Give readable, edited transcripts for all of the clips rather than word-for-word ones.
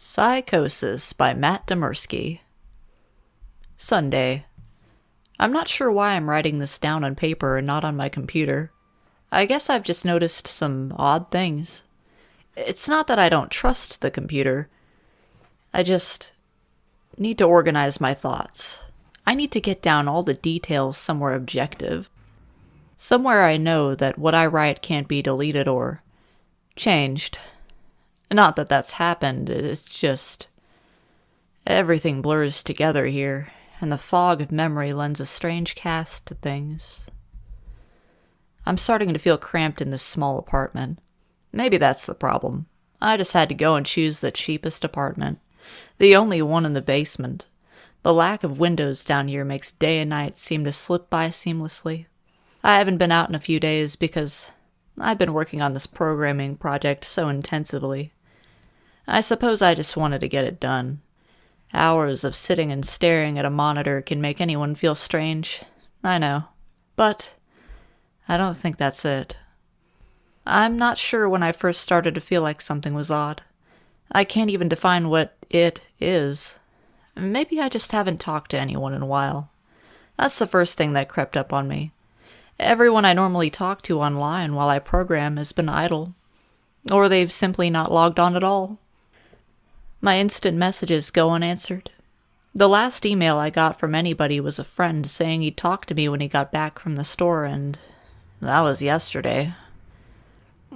Psychosis by Dymerski. Sunday. I'm not sure why I'm writing this down on paper and not on my computer. I guess I've just noticed some odd things. It's not that I don't trust the computer. I just need to organize my thoughts. I need to get down all the details somewhere objective. Somewhere I know that what I write can't be deleted or changed. Not that that's happened, it's just everything blurs together here, and the fog of memory lends a strange cast to things. I'm starting to feel cramped in this small apartment. Maybe that's the problem. I just had to go and choose the cheapest apartment, the only one in the basement. The lack of windows down here makes day and night seem to slip by seamlessly. I haven't been out in a few days because I've been working on this programming project so intensively. I suppose I just wanted to get it done. Hours of sitting and staring at a monitor can make anyone feel strange, I know. But I don't think that's it. I'm not sure when I first started to feel like something was odd. I can't even define what it is. Maybe I just haven't talked to anyone in a while. That's the first thing that crept up on me. Everyone I normally talk to online while I program has been idle. Or they've simply not logged on at all. My instant messages go unanswered. The last email I got from anybody was a friend saying he'd talk to me when he got back from the store, and that was yesterday.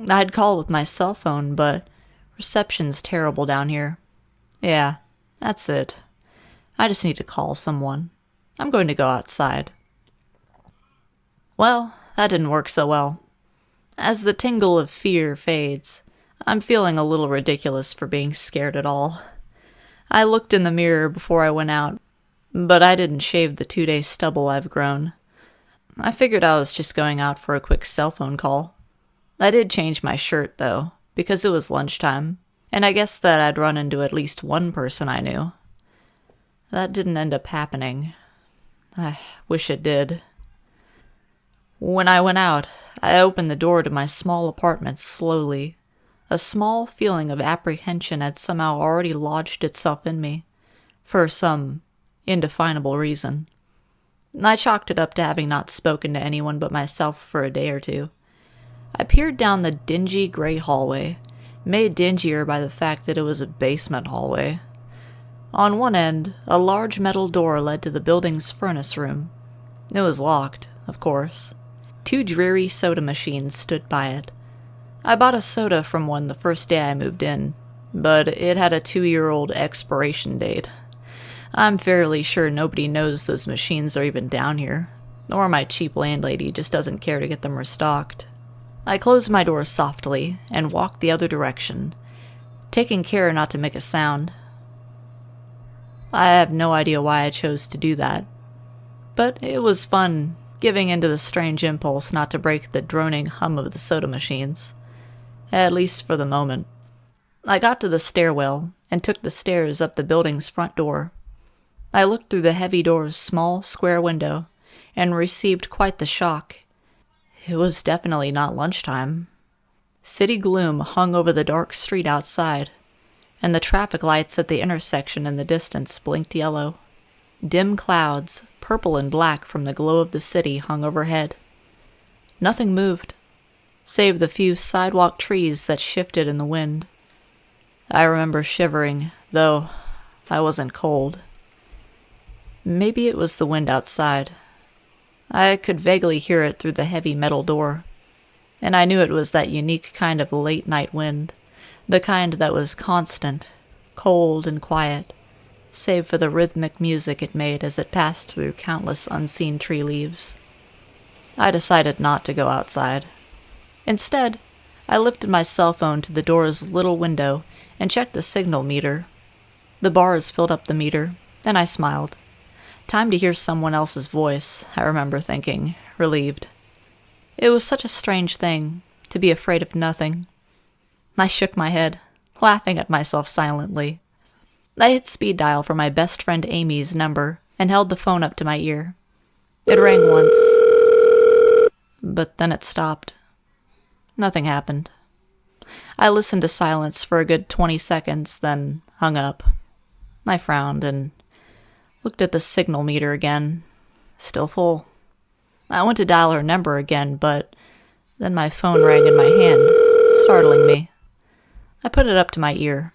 I'd call with my cell phone, but reception's terrible down here. Yeah, that's it. I just need to call someone. I'm going to go outside. Well, that didn't work so well. As the tingle of fear fades, I'm feeling a little ridiculous for being scared at all. I looked in the mirror before I went out, but I didn't shave the 2-day stubble I've grown. I figured I was just going out for a quick cell phone call. I did change my shirt, though, because it was lunchtime, and I guessed that I'd run into at least one person I knew. That didn't end up happening. I wish it did. When I went out, I opened the door to my small apartment slowly. A small feeling of apprehension had somehow already lodged itself in me, for some indefinable reason. I chalked it up to having not spoken to anyone but myself for a day or two. I peered down the dingy gray hallway, made dingier by the fact that it was a basement hallway. On one end, a large metal door led to the building's furnace room. It was locked, of course. 2 dreary soda machines stood by it. I bought a soda from one the first day I moved in, but it had a 2-year-old expiration date. I'm fairly sure nobody knows those machines are even down here, or my cheap landlady just doesn't care to get them restocked. I closed my door softly and walked the other direction, taking care not to make a sound. I have no idea why I chose to do that, but it was fun giving into the strange impulse not to break the droning hum of the soda machines. At least for the moment. I got to the stairwell and took the stairs up the building's front door. I looked through the heavy door's small, square window and received quite the shock. It was definitely not lunchtime. City gloom hung over the dark street outside, and the traffic lights at the intersection in the distance blinked yellow. Dim clouds, purple and black from the glow of the city, hung overhead. Nothing moved, save the few sidewalk trees that shifted in the wind. I remember shivering, though I wasn't cold. Maybe it was the wind outside. I could vaguely hear it through the heavy metal door, and I knew it was that unique kind of late-night wind, the kind that was constant, cold and quiet, save for the rhythmic music it made as it passed through countless unseen tree leaves. I decided not to go outside. Instead, I lifted my cell phone to the door's little window and checked the signal meter. The bars filled up the meter, and I smiled. Time to hear someone else's voice, I remember thinking, relieved. It was such a strange thing, to be afraid of nothing. I shook my head, laughing at myself silently. I hit speed dial for my best friend Amy's number and held the phone up to my ear. It rang once, but then it stopped. Nothing happened. I listened to silence for a good 20 seconds, then hung up. I frowned and looked at the signal meter again. Still full. I went to dial her number again, but then my phone rang in my hand, startling me. I put it up to my ear.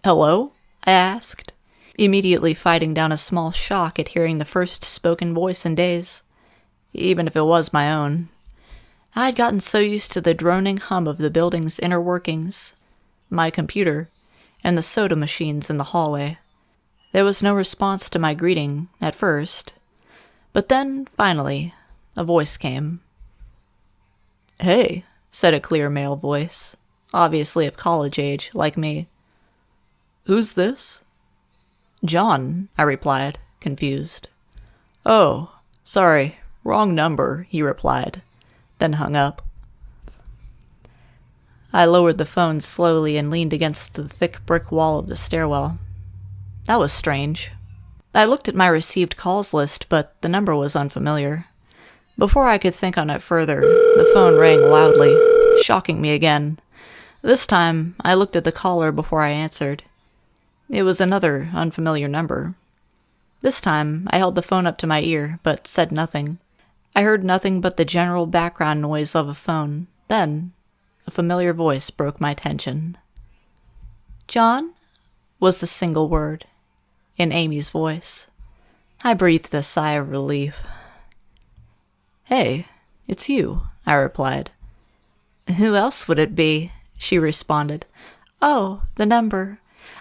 "Hello?" I asked, immediately fighting down a small shock at hearing the first spoken voice in days, even if it was my own. I had gotten so used to the droning hum of the building's inner workings, my computer, and the soda machines in the hallway. There was no response to my greeting at first, but then, finally, a voice came. "Hey," said a clear male voice, obviously of college age, like me. "Who's this?" "John," I replied, confused. "Oh, sorry, wrong number," he replied, then hung up. I lowered the phone slowly and leaned against the thick brick wall of the stairwell. That was strange. I looked at my received calls list, but the number was unfamiliar. Before I could think on it further, the phone rang loudly, shocking me again. This time, I looked at the caller before I answered. It was another unfamiliar number. This time, I held the phone up to my ear, but said nothing. I heard nothing but the general background noise of a phone. Then, a familiar voice broke my tension. "John?" was the single word, in Amy's voice. I breathed a sigh of relief. "Hey, it's you," I replied. "Who else would it be?" she responded. "Oh, the number.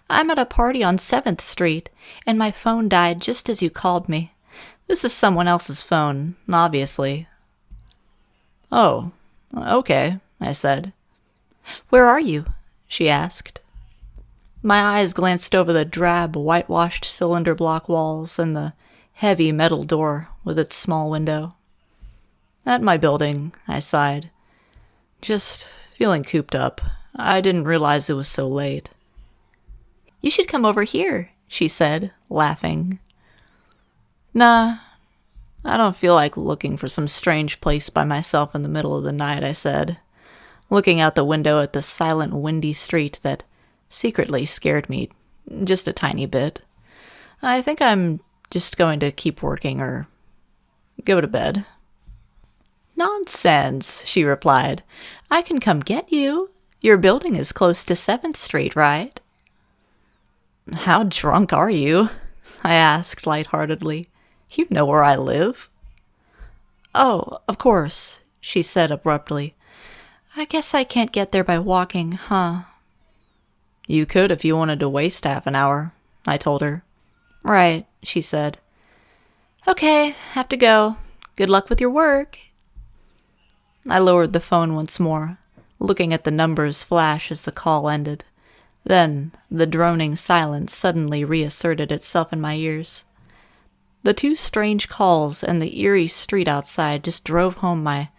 I'm at a party on 7th Street, and my phone died just as you called me. This is someone else's phone, obviously." "Oh, okay," I said. "Where are you?" she asked. My eyes glanced over the drab, whitewashed cylinder block walls and the heavy metal door with its small window. "At my building," I sighed. "Just feeling cooped up. I didn't realize it was so late." "You should come over here," she said, laughing. "Nah, I don't feel like looking for some strange place by myself in the middle of the night," I said, looking out the window at the silent, windy street that secretly scared me just a tiny bit. "I think I'm just going to keep working or go to bed." "Nonsense," she replied. "I can come get you. Your building is close to 7th Street, right?" "How drunk are you?" I asked lightheartedly. "You know where I live." "Oh, of course," she said abruptly. "I guess I can't get there by walking, huh?" "You could if you wanted to waste half an hour," I told her. "Right," she said. "Okay, have to go. Good luck with your work." I lowered the phone once more, looking at the numbers flash as the call ended. Then, the droning silence suddenly reasserted itself in my ears. The two strange calls and the eerie street outside just drove home my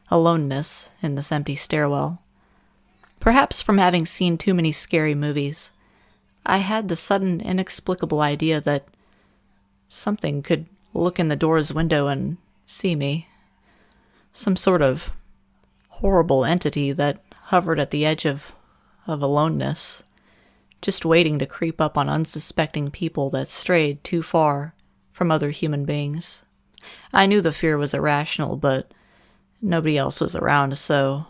aloneness in this empty stairwell. Perhaps from having seen too many scary movies, I had the sudden inexplicable idea that something could look in the door's window and see me. Some sort of horrible entity that hovered at the edge of aloneness, just waiting to creep up on unsuspecting people that strayed too far from other human beings. I knew the fear was irrational, but nobody else was around, so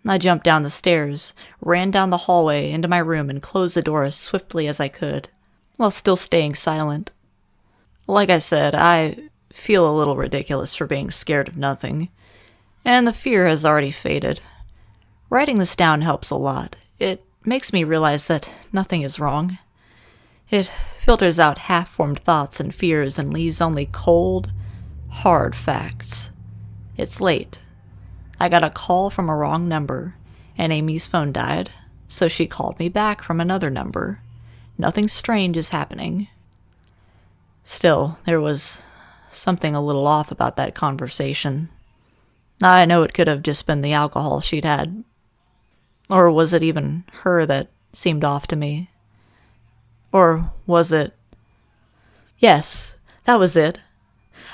I jumped down the stairs, ran down the hallway into my room, and closed the door as swiftly as I could, while still staying silent. Like I said, I feel a little ridiculous for being scared of nothing, and the fear has already faded. Writing this down helps a lot. It makes me realize that nothing is wrong. It filters out half-formed thoughts and fears and leaves only cold, hard facts. It's late. I got a call from a wrong number, and Amy's phone died, so she called me back from another number. Nothing strange is happening. Still, there was something a little off about that conversation. I know it could have just been the alcohol she'd had. Or was it even her that seemed off to me? Or was it... Yes, that was it.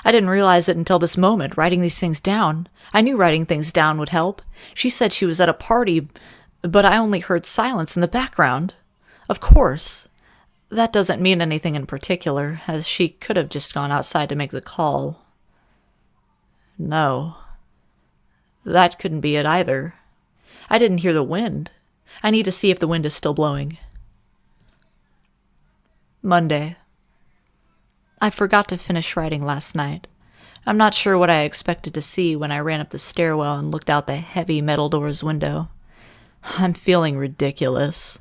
I didn't realize it until this moment, writing these things down. I knew writing things down would help. She said she was at a party, but I only heard silence in the background. Of course. That doesn't mean anything in particular, as she could have just gone outside to make the call. No. That couldn't be it either. I didn't hear the wind. I need to see if the wind is still blowing. Monday. I forgot to finish writing last night. I'm not sure what I expected to see when I ran up the stairwell and looked out the heavy metal door's window. I'm feeling ridiculous.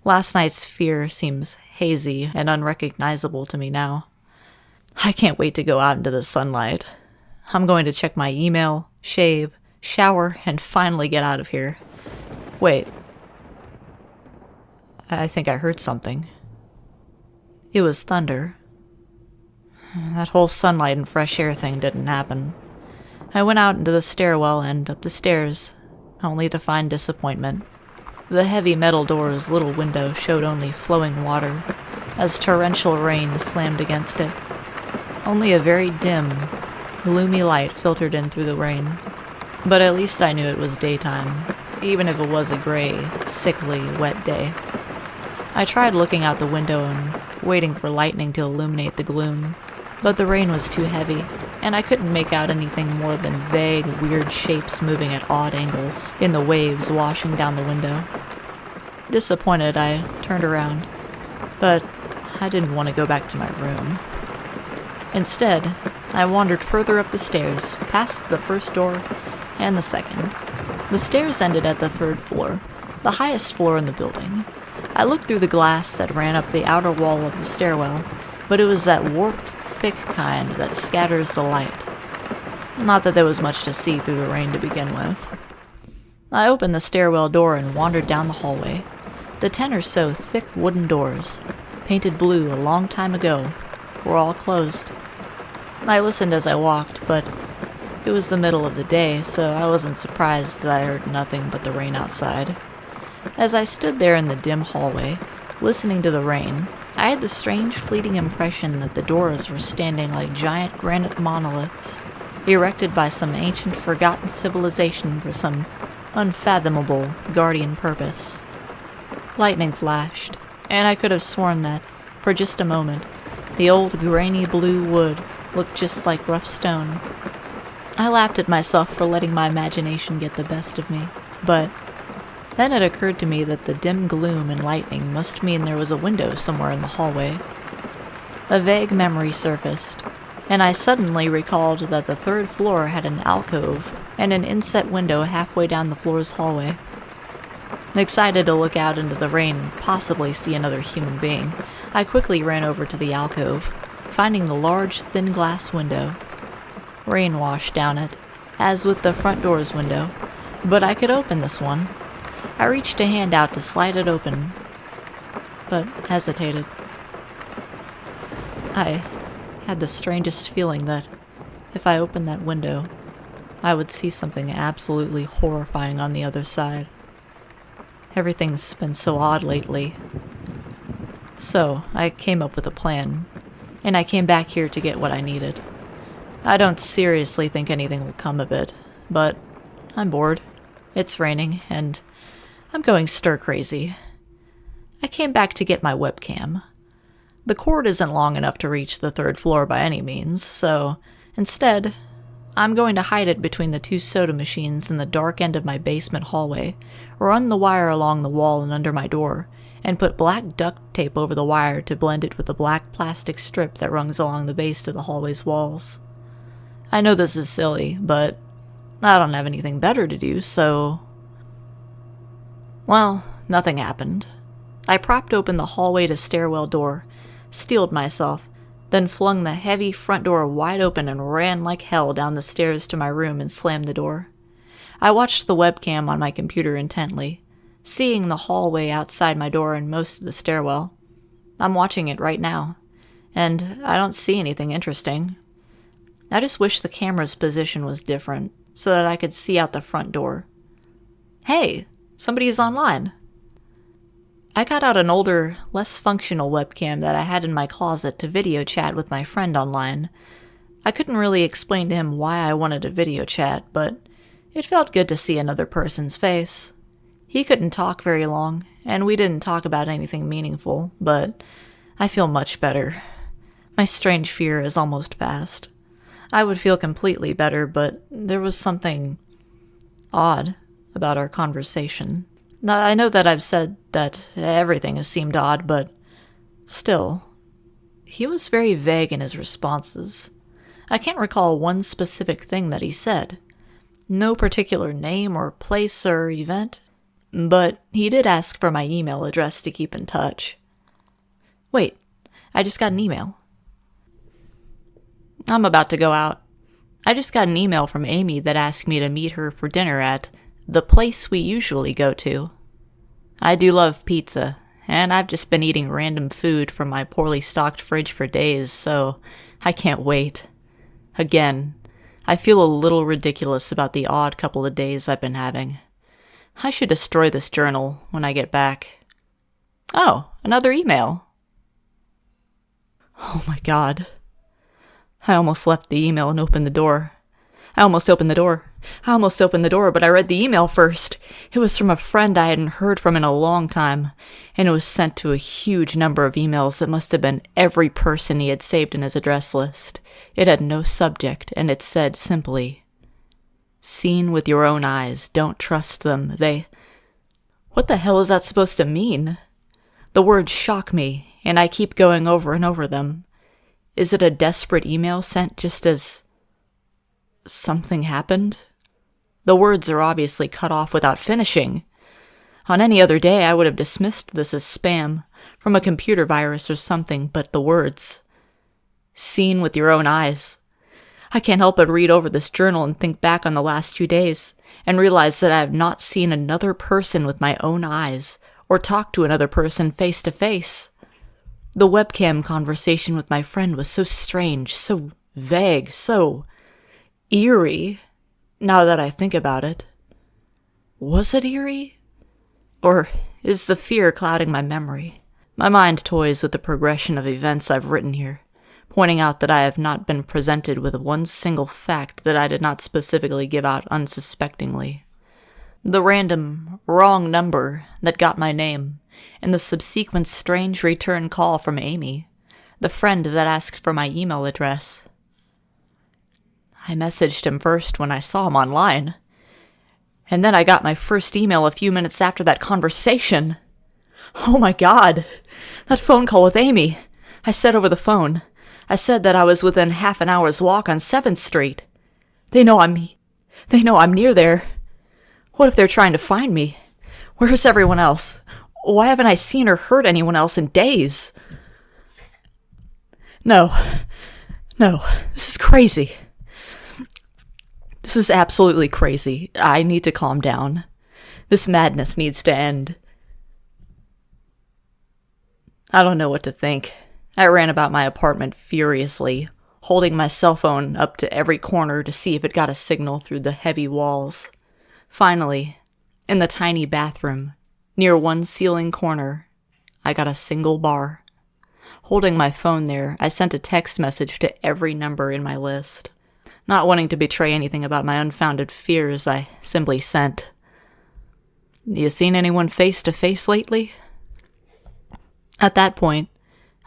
Last night's fear seems hazy and unrecognizable to me now. I can't wait to go out into the sunlight. I'm going to check my email, shave, shower, and finally get out of here. Wait. I think I heard something. It was thunder. That whole sunlight and fresh air thing didn't happen. I went out into the stairwell and up the stairs, only to find disappointment. The heavy metal door's little window showed only flowing water, as torrential rain slammed against it. Only a very dim, gloomy light filtered in through the rain. But at least I knew it was daytime, even if it was a gray, sickly, wet day. I tried looking out the window and waiting for lightning to illuminate the gloom, but the rain was too heavy, and I couldn't make out anything more than vague, weird shapes moving at odd angles in the waves washing down the window. Disappointed, I turned around, but I didn't want to go back to my room. Instead, I wandered further up the stairs, past the first door and the second. The stairs ended at the third floor, the highest floor in the building. I looked through the glass that ran up the outer wall of the stairwell, but it was that warped, thick kind that scatters the light. Not that there was much to see through the rain to begin with. I opened the stairwell door and wandered down the hallway. The 10 or so thick wooden doors, painted blue a long time ago, were all closed. I listened as I walked, but it was the middle of the day, so I wasn't surprised that I heard nothing but the rain outside. As I stood there in the dim hallway, listening to the rain, I had the strange fleeting impression that the doors were standing like giant granite monoliths, erected by some ancient forgotten civilization for some unfathomable guardian purpose. Lightning flashed, and I could have sworn that, for just a moment, the old grainy blue wood looked just like rough stone. I laughed at myself for letting my imagination get the best of me, but then it occurred to me that the dim gloom and lightning must mean there was a window somewhere in the hallway. A vague memory surfaced, and I suddenly recalled that the third floor had an alcove and an inset window halfway down the floor's hallway. Excited to look out into the rain and possibly see another human being, I quickly ran over to the alcove, finding the large, thin glass window. Rain washed down it, as with the front door's window, but I could open this one. I reached a hand out to slide it open, but hesitated. I had the strangest feeling that if I opened that window, I would see something absolutely horrifying on the other side. Everything's been so odd lately. So, I came up with a plan, and I came back here to get what I needed. I don't seriously think anything will come of it, but I'm bored. It's raining, and I'm going stir-crazy. I came back to get my webcam. The cord isn't long enough to reach the third floor by any means, so instead, I'm going to hide it between the 2 soda machines in the dark end of my basement hallway, run the wire along the wall and under my door, and put black duct tape over the wire to blend it with the black plastic strip that runs along the base of the hallway's walls. I know this is silly, but I don't have anything better to do, so... Well, nothing happened. I propped open the hallway to stairwell door, steeled myself, then flung the heavy front door wide open and ran like hell down the stairs to my room and slammed the door. I watched the webcam on my computer intently, seeing the hallway outside my door and most of the stairwell. I'm watching it right now, and I don't see anything interesting. I just wish the camera's position was different, so that I could see out the front door. Hey, somebody's online. I got out an older, less functional webcam that I had in my closet to video chat with my friend online. I couldn't really explain to him why I wanted a video chat, but it felt good to see another person's face. He couldn't talk very long, and we didn't talk about anything meaningful, but I feel much better. My strange fear is almost past. I would feel completely better, but there was something odd about our conversation. Now, I know that I've said that everything has seemed odd, but still, he was very vague in his responses. I can't recall one specific thing that he said. No particular name or place or event. But he did ask for my email address to keep in touch. Wait, I just got an email. I'm about to go out. I just got an email from Amy that asked me to meet her for dinner at the place we usually go to. I do love pizza, and I've just been eating random food from my poorly stocked fridge for days, so I can't wait. Again, I feel a little ridiculous about the odd couple of days I've been having. I should destroy this journal when I get back. Oh, another email. Oh my god. I almost left the email and opened the door. I almost opened the door, but I read the email first. It was from a friend I hadn't heard from in a long time, and it was sent to a huge number of emails that must have been every person he had saved in his address list. It had no subject, and it said simply, "Seen with your own eyes, don't trust them, they..." What the hell is that supposed to mean? The words shock me, and I keep going over and over them. Is it a desperate email sent just as something happened? The words are obviously cut off without finishing. On any other day, I would have dismissed this as spam, from a computer virus or something, but the words, "Seen with your own eyes." I can't help but read over this journal and think back on the last few days, and realize that I have not seen another person with my own eyes, or talked to another person face to face. The webcam conversation with my friend was so strange, so vague, so eerie, now that I think about it. Was it eerie? Or is the fear clouding my memory? My mind toys with the progression of events I've written here, pointing out that I have not been presented with one single fact that I did not specifically give out unsuspectingly. The random, wrong number that got my name, and the subsequent strange return call from Amy, the friend that asked for my email address. I messaged him first when I saw him online, and then I got my first email a few minutes after that conversation. Oh my god, that phone call with Amy. I said over the phone, I said that I was within half an hour's walk on 7th Street. They know I'm near there. What if they're trying to find me? Where's everyone else? Why haven't I seen or heard anyone else in days? No, this is crazy. This is absolutely crazy. I need to calm down. This madness needs to end. I don't know what to think. I ran about my apartment furiously, holding my cell phone up to every corner to see if it got a signal through the heavy walls. Finally, in the tiny bathroom, near one ceiling corner, I got a single bar. Holding my phone there, I sent a text message to every number in my list. Not wanting to betray anything about my unfounded fears, I simply sent, "You seen anyone face to face lately?" At that point,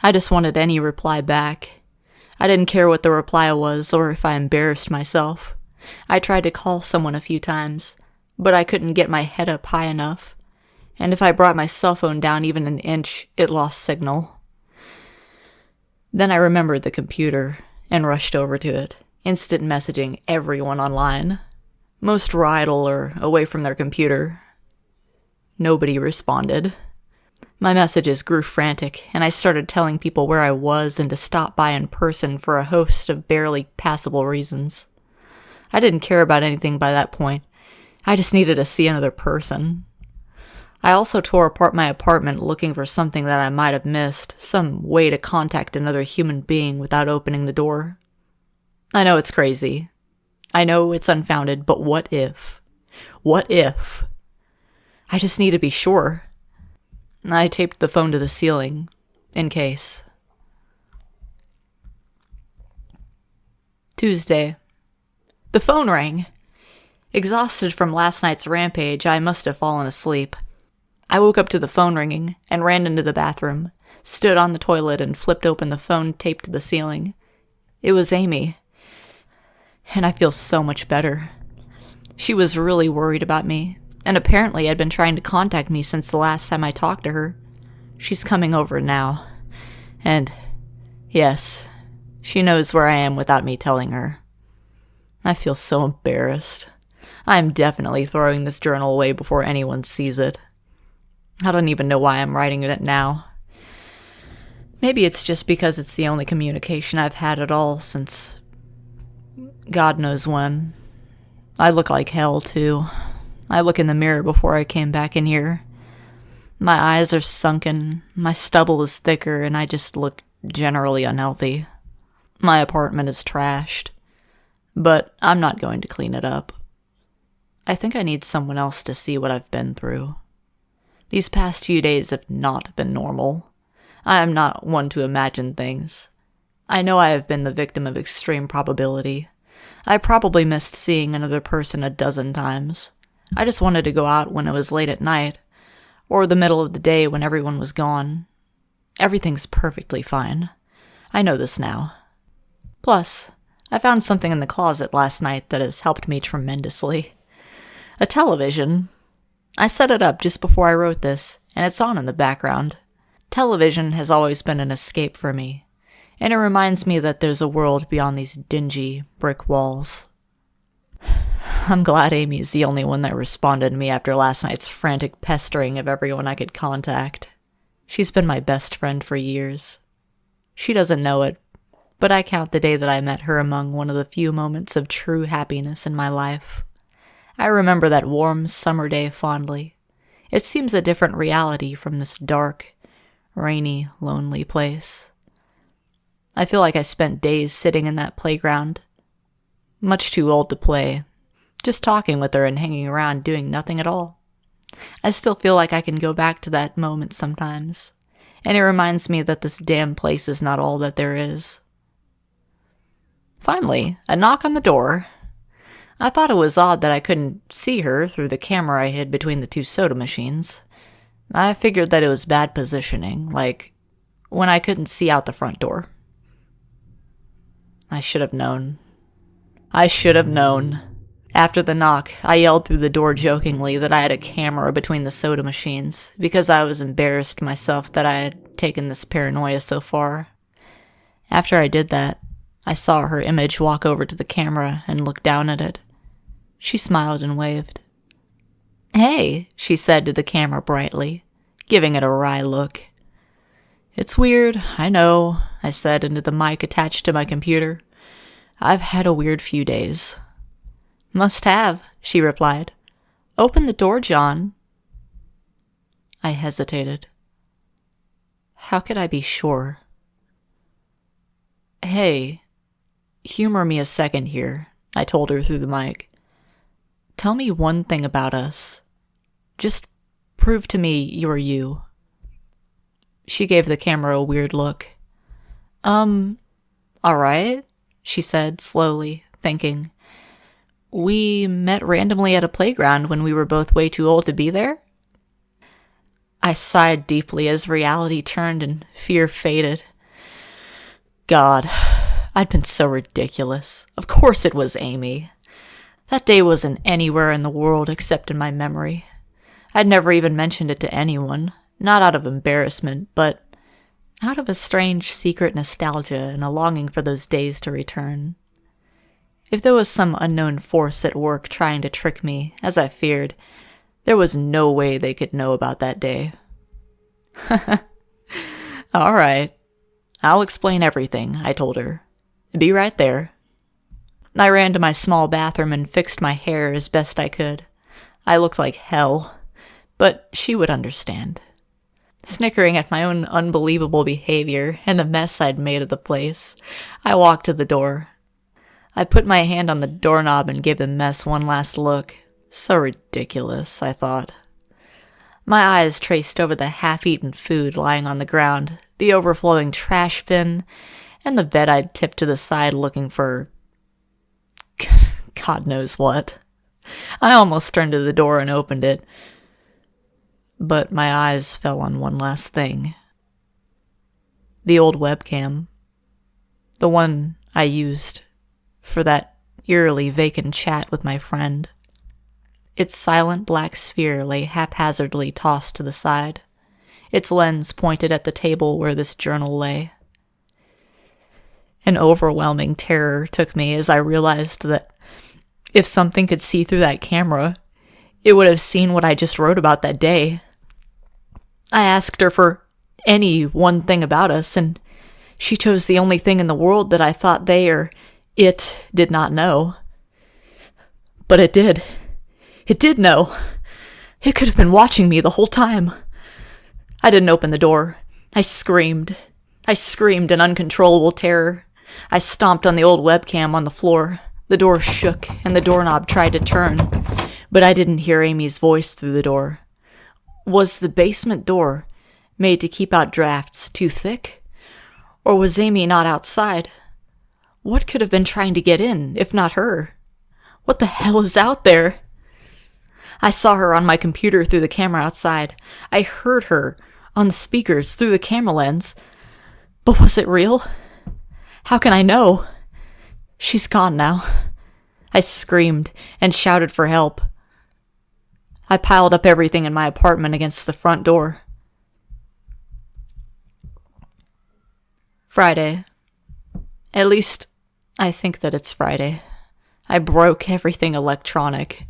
I just wanted any reply back. I didn't care what the reply was or if I embarrassed myself. I tried to call someone a few times, but I couldn't get my head up high enough, and if I brought my cell phone down even an inch, it lost signal. Then I remembered the computer and rushed over to it, instant messaging everyone online. Most were idle or away from their computer. Nobody responded. My messages grew frantic, and I started telling people where I was and to stop by in person for a host of barely passable reasons. I didn't care about anything by that point. I just needed to see another person. I also tore apart my apartment looking for something that I might have missed, some way to contact another human being without opening the door. I know it's crazy. I know it's unfounded, but what if? What if? I just need to be sure. I taped the phone to the ceiling, in case. Tuesday. The phone rang. Exhausted from last night's rampage, I must have fallen asleep. I woke up to the phone ringing and ran into the bathroom, stood on the toilet and flipped open the phone taped to the ceiling. It was Amy. And I feel so much better. She was really worried about me, and apparently had been trying to contact me since the last time I talked to her. She's coming over now. And, yes, she knows where I am without me telling her. I feel so embarrassed. I'm definitely throwing this journal away before anyone sees it. I don't even know why I'm writing it now. Maybe it's just because it's the only communication I've had at all since God knows when. I look like hell, too. I look in the mirror before I came back in here. My eyes are sunken, my stubble is thicker, and I just look generally unhealthy. My apartment is trashed, but I'm not going to clean it up. I think I need someone else to see what I've been through. These past few days have not been normal. I am not one to imagine things. I know I have been the victim of extreme probability. I probably missed seeing another person a dozen times. I just wanted to go out when it was late at night, or the middle of the day when everyone was gone. Everything's perfectly fine. I know this now. Plus, I found something in the closet last night that has helped me tremendously. A television. I set it up just before I wrote this, and it's on in the background. Television has always been an escape for me, and it reminds me that there's a world beyond these dingy brick walls. I'm glad Amy's the only one that responded to me after last night's frantic pestering of everyone I could contact. She's been my best friend for years. She doesn't know it, but I count the day that I met her among one of the few moments of true happiness in my life. I remember that warm summer day fondly. It seems a different reality from this dark, rainy, lonely place. I feel like I spent days sitting in that playground, much too old to play, just talking with her and hanging around doing nothing at all. I still feel like I can go back to that moment sometimes, and it reminds me that this damn place is not all that there is. Finally, a knock on the door. I thought it was odd that I couldn't see her through the camera I hid between the two soda machines. I figured that it was bad positioning, like when I couldn't see out the front door. I should have known. After the knock, I yelled through the door jokingly that I had a camera between the soda machines, because I was embarrassed myself that I had taken this paranoia so far. After I did that, I saw her image walk over to the camera and look down at it. She smiled and waved. "Hey," she said to the camera brightly, giving it a wry look. "It's weird, I know," I said into the mic attached to my computer. "I've had a weird few days." "Must have," she replied. "Open the door, John." I hesitated. How could I be sure? "Hey, humor me a second here," I told her through the mic. "Tell me one thing about us. Just prove to me you're you." She gave the camera a weird look. Alright, she said slowly, thinking. "We met randomly at a playground when we were both way too old to be there?" I sighed deeply as reality turned and fear faded. God, I'd been so ridiculous. Of course it was Amy. That day wasn't anywhere in the world except in my memory. I'd never even mentioned it to anyone, not out of embarrassment, but out of a strange secret nostalgia and a longing for those days to return. If there was some unknown force at work trying to trick me, as I feared, there was no way they could know about that day. "All right. I'll explain everything," I told her. "Be right there." I ran to my small bathroom and fixed my hair as best I could. I looked like hell, but she would understand. Snickering at my own unbelievable behavior and the mess I'd made of the place, I walked to the door. I put my hand on the doorknob and gave the mess one last look. So ridiculous, I thought. My eyes traced over the half-eaten food lying on the ground, the overflowing trash bin, and the bed I'd tipped to the side looking for God knows what. I almost turned to the door and opened it, but my eyes fell on one last thing. The old webcam. The one I used for that eerily vacant chat with my friend. Its silent black sphere lay haphazardly tossed to the side, its lens pointed at the table where this journal lay. An overwhelming terror took me as I realized that if something could see through that camera, it would have seen what I just wrote about that day. I asked her for any one thing about us, and she chose the only thing in the world that I thought they or it did not know. But it did. It did know. It could have been watching me the whole time. I didn't open the door. I screamed. I screamed in uncontrollable terror. I stomped on the old webcam on the floor. The door shook, and the doorknob tried to turn, but I didn't hear Amy's voice through the door. Was the basement door, made to keep out drafts, too thick? Or was Amy not outside? What could have been trying to get in, if not her? What the hell is out there? I saw her on my computer through the camera outside. I heard her on the speakers through the camera lens. But was it real? How can I know? She's gone now. I screamed and shouted for help. I piled up everything in my apartment against the front door. Friday. At least, I think that it's Friday. I broke everything electronic.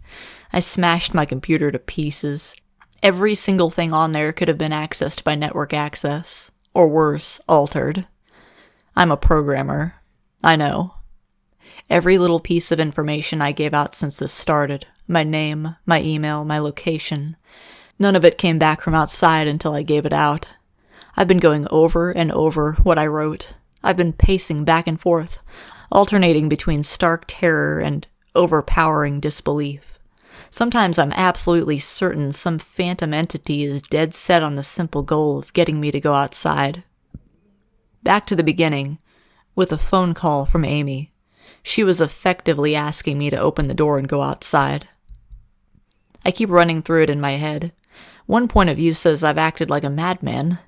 I smashed my computer to pieces. Every single thing on there could have been accessed by network access, or worse, altered. I'm a programmer. I know. Every little piece of information I gave out since this started, my name, my email, my location, none of it came back from outside until I gave it out. I've been going over and over what I wrote. I've been pacing back and forth, alternating between stark terror and overpowering disbelief. Sometimes I'm absolutely certain some phantom entity is dead set on the simple goal of getting me to go outside. Back to the beginning, with a phone call from Amy. She was effectively asking me to open the door and go outside. I keep running through it in my head. One point of view says I've acted like a madman,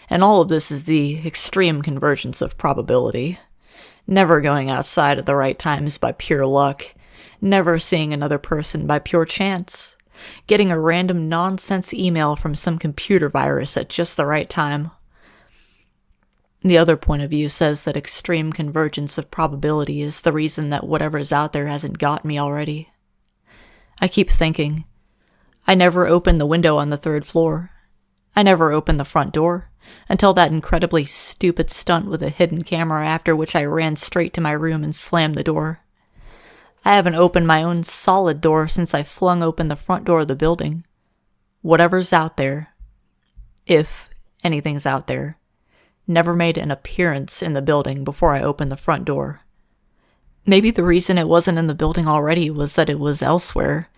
and all of this is the extreme convergence of probability. Never going outside at the right times by pure luck. Never seeing another person by pure chance. Getting a random nonsense email from some computer virus at just the right time. The other point of view says that extreme convergence of probability is the reason that whatever is out there hasn't got me already. I keep thinking. I never opened the window on the 3rd floor. I never opened the front door, until that incredibly stupid stunt with a hidden camera, after which I ran straight to my room and slammed the door. I haven't opened my own solid door since I flung open the front door of the building. Whatever's out there, if anything's out there, never made an appearance in the building before I opened the front door. Maybe the reason it wasn't in the building already was that it was elsewhere,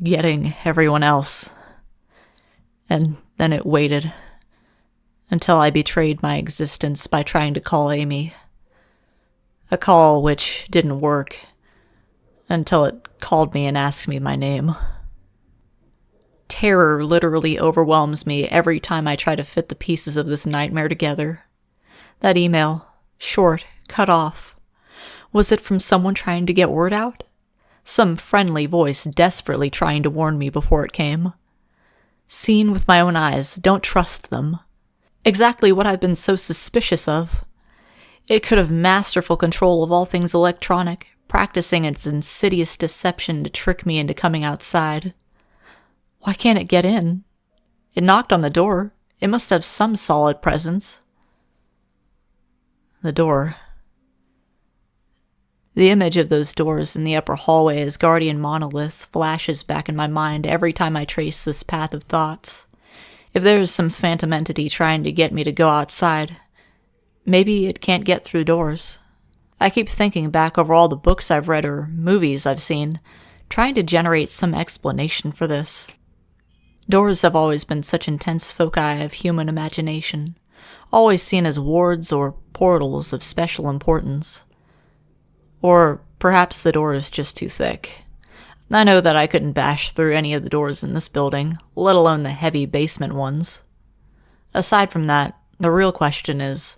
getting everyone else. And then it waited until I betrayed my existence by trying to call Amy. A call which didn't work until it called me and asked me my name. Terror literally overwhelms me every time I try to fit the pieces of this nightmare together. That email, short, cut off. Was it from someone trying to get word out? Some friendly voice desperately trying to warn me before it came? Seen with my own eyes, don't trust them. Exactly what I've been so suspicious of. It could have masterful control of all things electronic, practicing its insidious deception to trick me into coming outside. Why can't it get in? It knocked on the door. It must have some solid presence. The door. The image of those doors in the upper hallway as guardian monoliths flashes back in my mind every time I trace this path of thoughts. If there is some phantom entity trying to get me to go outside, maybe it can't get through doors. I keep thinking back over all the books I've read or movies I've seen, trying to generate some explanation for this. Doors have always been such intense foci of human imagination, always seen as wards or portals of special importance. Or perhaps the door is just too thick. I know that I couldn't bash through any of the doors in this building, let alone the heavy basement ones. Aside from that, the real question is,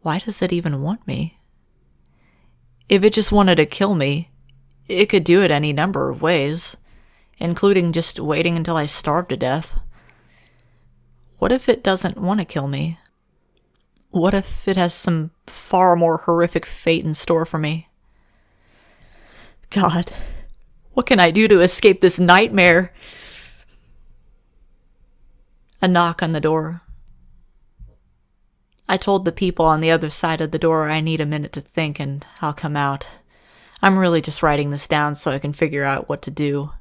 why does it even want me? If it just wanted to kill me, it could do it any number of ways, including just waiting until I starve to death. What if it doesn't want to kill me? What if it has some far more horrific fate in store for me? God, what can I do to escape this nightmare? A knock on the door. I told the people on the other side of the door I need a minute to think and I'll come out. I'm really just writing this down so I can figure out what to do.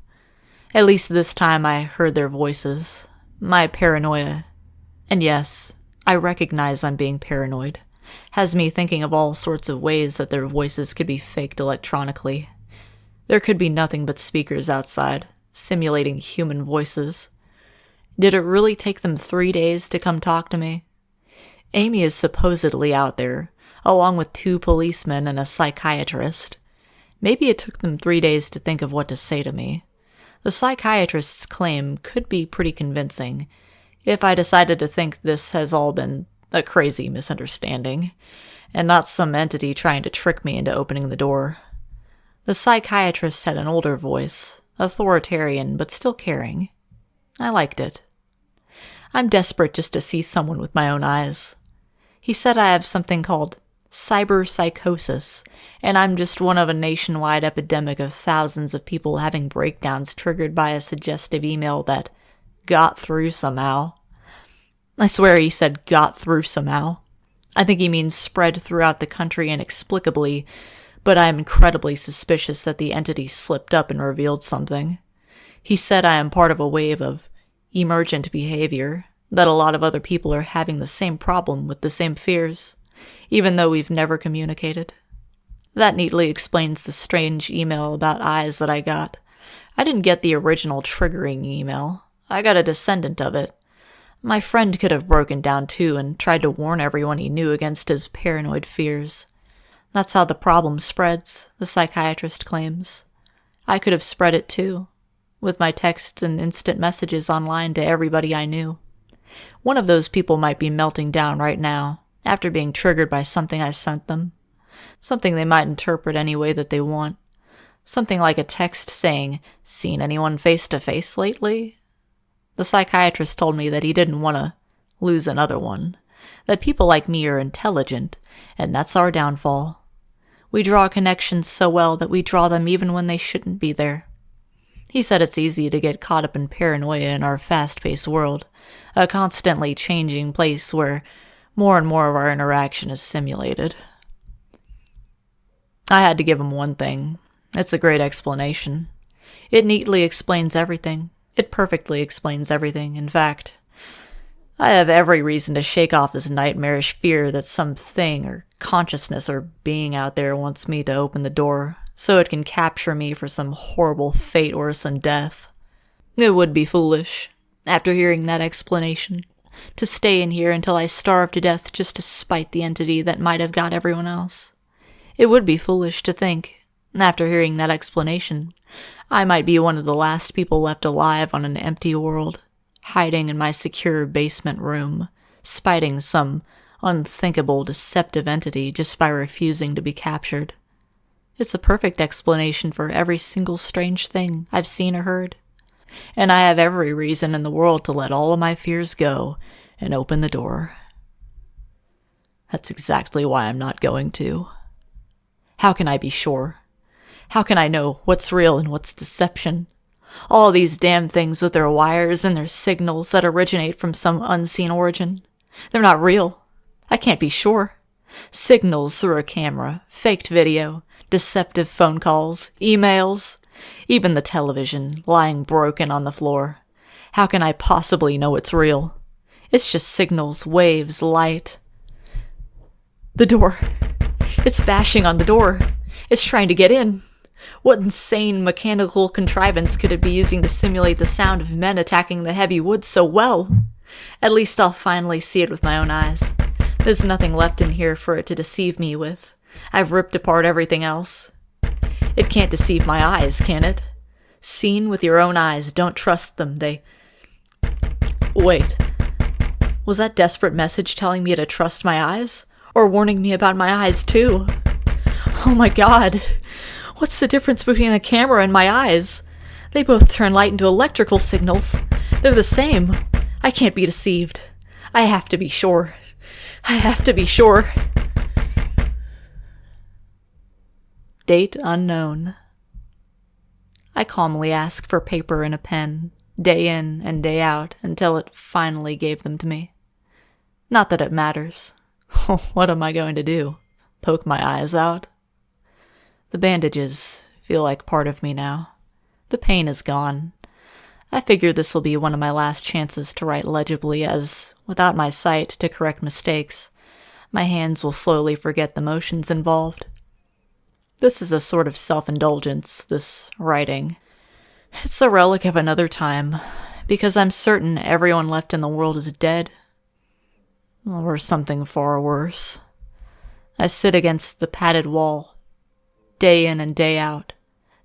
At least this time I heard their voices. My paranoia. And yes, I recognize I'm being paranoid. Has me thinking of all sorts of ways that their voices could be faked electronically. There could be nothing but speakers outside, simulating human voices. Did it really take them 3 days to come talk to me? Amy is supposedly out there, along with 2 policemen and a psychiatrist. Maybe it took them 3 days to think of what to say to me. The psychiatrist's claim could be pretty convincing, if I decided to think this has all been a crazy misunderstanding, and not some entity trying to trick me into opening the door. The psychiatrist had an older voice, authoritarian but still caring. I liked it. I'm desperate just to see someone with my own eyes. He said I have something called Psychosis, and I'm just one of a nationwide epidemic of thousands of people having breakdowns triggered by a suggestive email that got through somehow. I swear he said got through somehow. I think he means spread throughout the country inexplicably, but I am incredibly suspicious that the entity slipped up and revealed something. He said I am part of a wave of emergent behavior, that a lot of other people are having the same problem with the same fears, even though we've never communicated. That neatly explains the strange email about eyes that I got. I didn't get the original triggering email. I got a descendant of it. My friend could have broken down too and tried to warn everyone he knew against his paranoid fears. That's how the problem spreads, the psychiatrist claims. I could have spread it too, with my texts and instant messages online to everybody I knew. One of those people might be melting down right now, after being triggered by something I sent them. Something they might interpret any way that they want. Something like a text saying, "Seen anyone face to face lately?" The psychiatrist told me that he didn't want to lose another one. That people like me are intelligent, and that's our downfall. We draw connections so well that we draw them even when they shouldn't be there. He said it's easy to get caught up in paranoia in our fast-paced world, a constantly changing place where more and more of our interaction is simulated. I had to give him one thing. It's a great explanation. It neatly explains everything. It perfectly explains everything, in fact. I have every reason to shake off this nightmarish fear that some thing or consciousness or being out there wants me to open the door so it can capture me for some horrible fate worse than death. It would be foolish, after hearing that explanation, to stay in here until I starve to death just to spite the entity that might have got everyone else. It would be foolish to think, after hearing that explanation, I might be one of the last people left alive on an empty world, hiding in my secure basement room, spiting some unthinkable deceptive entity just by refusing to be captured. It's a perfect explanation for every single strange thing I've seen or heard, and I have every reason in the world to let all of my fears go and open the door. That's exactly why I'm not going to. How can I be sure? How can I know what's real and what's deception? All these damn things with their wires and their signals that originate from some unseen origin. They're not real. I can't be sure. Signals through a camera, faked video, deceptive phone calls, emails, even the television lying broken on the floor. How can I possibly know it's real? It's just signals, waves, light. The door. It's bashing on the door. It's trying to get in. What insane mechanical contrivance could it be using to simulate the sound of men attacking the heavy wood so well? At least I'll finally see it with my own eyes. There's nothing left in here for it to deceive me with. I've ripped apart everything else. It can't deceive my eyes, can it? Seen with your own eyes, don't trust them, Wait, was that desperate message telling me to trust my eyes? Or warning me about my eyes, too? Oh my god, what's the difference between a camera and my eyes? They both turn light into electrical signals. They're the same. I can't be deceived. I have to be sure. I have to be sure. Date unknown. I calmly asked for paper and a pen, day in and day out, until it finally gave them to me. Not that it matters. What am I going to do? Poke my eyes out? The bandages feel like part of me now. The pain is gone. I figure this will be one of my last chances to write legibly, as, without my sight to correct mistakes, my hands will slowly forget the motions involved. This is a sort of self-indulgence, this writing. It's a relic of another time, because I'm certain everyone left in the world is dead. Or something far worse. I sit against the padded wall, day in and day out.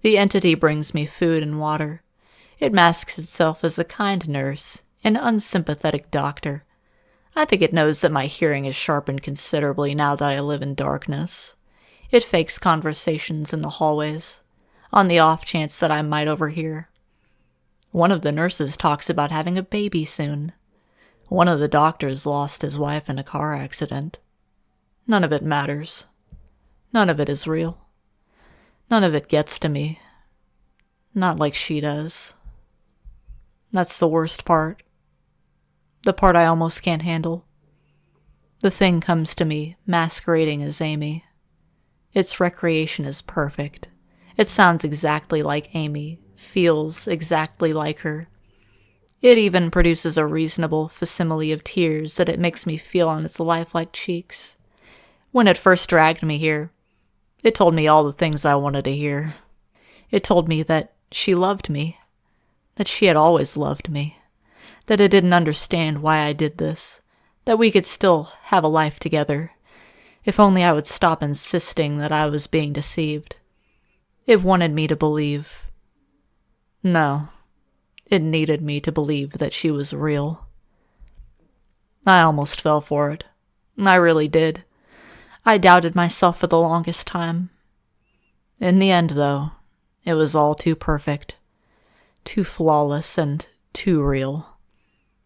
The entity brings me food and water. It masks itself as a kind nurse, an unsympathetic doctor. I think it knows that my hearing is sharpened considerably now that I live in darkness. It fakes conversations in the hallways, on the off chance that I might overhear. One of the nurses talks about having a baby soon. One of the doctors lost his wife in a car accident. None of it matters. None of it is real. None of it gets to me. Not like she does. That's the worst part. The part I almost can't handle. The thing comes to me masquerading as Amy. Its recreation is perfect. It sounds exactly like Amy, feels exactly like her. It even produces a reasonable facsimile of tears that it makes me feel on its lifelike cheeks. When it first dragged me here, it told me all the things I wanted to hear. It told me that she loved me, that she had always loved me, that it didn't understand why I did this, that we could still have a life together, if only I would stop insisting that I was being deceived. It wanted me to believe. No, it needed me to believe that she was real. I almost fell for it. I really did. I doubted myself for the longest time. In the end, though, it was all too perfect, too flawless, and too real.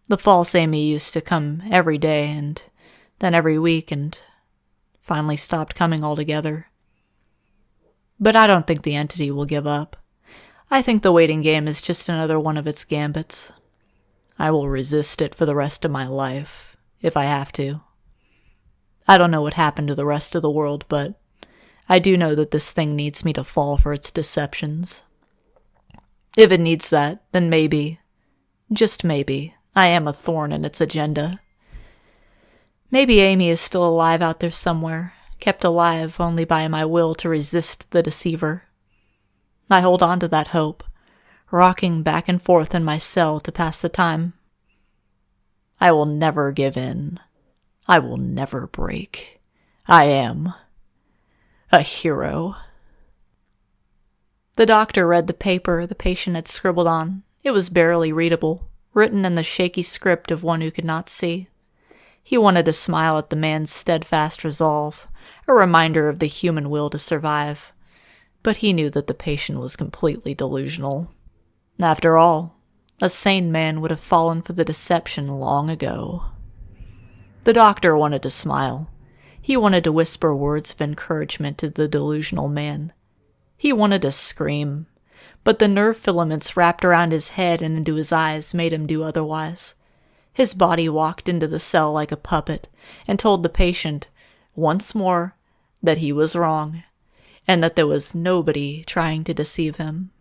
The false Amy used to come every day, and then every week, and finally stopped coming altogether. But I don't think the entity will give up. I think the waiting game is just another one of its gambits. I will resist it for the rest of my life, if I have to. I don't know what happened to the rest of the world, but I do know that this thing needs me to fall for its deceptions. If it needs that, then maybe, just maybe, I am a thorn in its agenda. Maybe Amy is still alive out there somewhere, kept alive only by my will to resist the deceiver. I hold on to that hope, rocking back and forth in my cell to pass the time. I will never give in. I will never break. I am a hero. The doctor read the paper the patient had scribbled on. It was barely readable, written in the shaky script of one who could not see. He wanted to smile at the man's steadfast resolve, a reminder of the human will to survive. But he knew that the patient was completely delusional. After all, a sane man would have fallen for the deception long ago. The doctor wanted to smile. He wanted to whisper words of encouragement to the delusional man. He wanted to scream, but the nerve filaments wrapped around his head and into his eyes made him do otherwise. His body walked into the cell like a puppet and told the patient, once more, that he was wrong, and that there was nobody trying to deceive him.